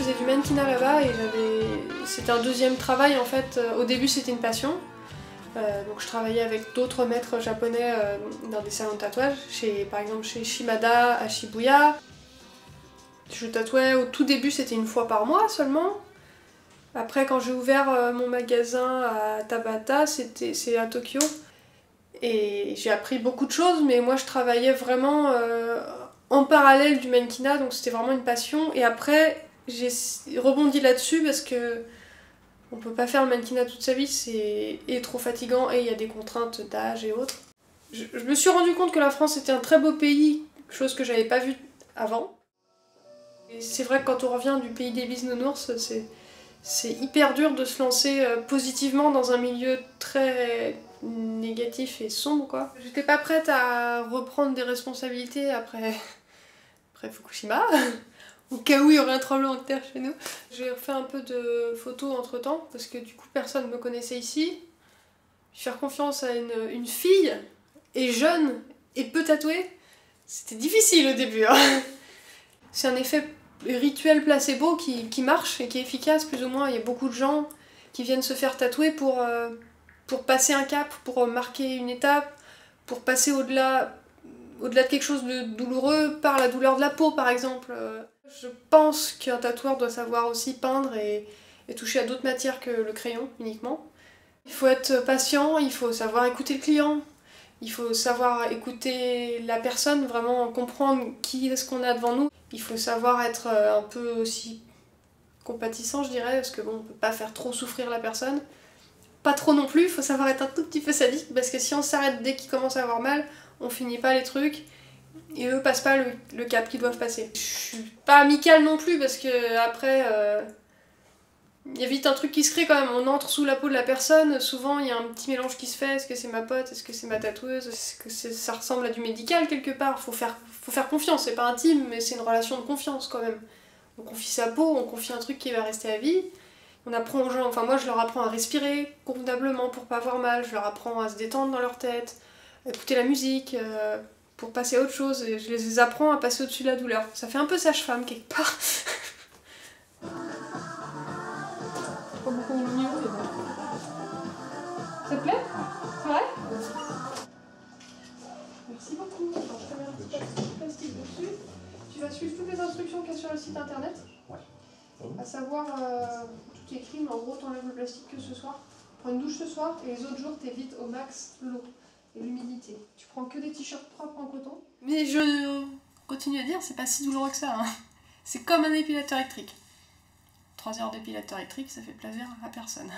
faisais du mannequinat là-bas et c'était un deuxième travail en fait. Au début c'était une passion. Donc je travaillais avec d'autres maîtres japonais dans des salons de tatouage, par exemple chez Shimada à Shibuya. Je tatouais au tout début, c'était une fois par mois seulement. Après quand j'ai ouvert mon magasin à Tabata, c'est à Tokyo. Et j'ai appris beaucoup de choses, mais moi je travaillais vraiment en parallèle du mannequinat, donc c'était vraiment une passion. Et après j'ai rebondi là-dessus parce que on peut pas faire le mannequinat toute sa vie, c'est trop fatigant et il y a des contraintes d'âge et autres. Je me suis rendu compte que la France était un très beau pays, chose que j'avais pas vue avant. Et c'est vrai que quand on revient du pays des bisounours, c'est hyper dur de se lancer positivement dans un milieu très négatif et sombre quoi. J'étais pas prête à reprendre des responsabilités après Fukushima. Au cas où il y aurait un tremblement de terre chez nous. J'ai refait un peu de photos entre temps, parce que du coup personne ne me connaissait ici. Faire confiance à une fille, et jeune, et peu tatouée, c'était difficile au début. Hein. C'est un effet rituel placebo qui marche et qui est efficace plus ou moins. Il y a beaucoup de gens qui viennent se faire tatouer pour passer un cap, pour marquer une étape, pour passer au-delà de quelque chose de douloureux par la douleur de la peau par exemple. Je pense qu'un tatoueur doit savoir aussi peindre et toucher à d'autres matières que le crayon uniquement. Il faut être patient, il faut savoir écouter le client, il faut savoir écouter la personne, vraiment comprendre qui est-ce qu'on a devant nous. Il faut savoir être un peu aussi compatissant je dirais, parce que bon, on peut pas faire trop souffrir la personne. Pas trop non plus, il faut savoir être un tout petit peu sadique, parce que si on s'arrête dès qu'ils commencent à avoir mal, on finit pas les trucs. Et eux passent pas le cap qu'ils doivent passer. Je suis pas amicale non plus parce que après y a vite un truc qui se crée quand même. On entre sous la peau de la personne, souvent il y a un petit mélange qui se fait. Est-ce que c'est ma pote? Est-ce que c'est ma tatoueuse? Est-ce que ça ressemble à du médical quelque part? Faut faire confiance, c'est pas intime mais c'est une relation de confiance quand même. On confie sa peau, on confie un truc qui va rester à vie. On apprend aux gens, enfin moi je leur apprends à respirer convenablement pour pas avoir mal, je leur apprends à se détendre dans leur tête, à écouter la musique, pour passer à autre chose, et je les apprends à passer au-dessus de la douleur. Ça fait un peu sage-femme quelque part. Pas beaucoup mieux, mais bon. Ça te plaît? C'est vrai? Merci beaucoup. Alors, je te mets un petit plastique dessus. Tu vas suivre toutes les instructions qu'il y a sur le site internet. Ouais. À savoir, tout est écrit, mais en gros, t'enlèves le plastique que ce soir. Prends une douche ce soir et les autres jours, t'évites au max l'eau et l'humidité. Tu prends que des t-shirts propres en coton. Mais je continue à dire, c'est pas si douloureux que ça. Hein. C'est comme un épilateur électrique. 3 heures d'épilateur électrique, ça fait plaisir à personne.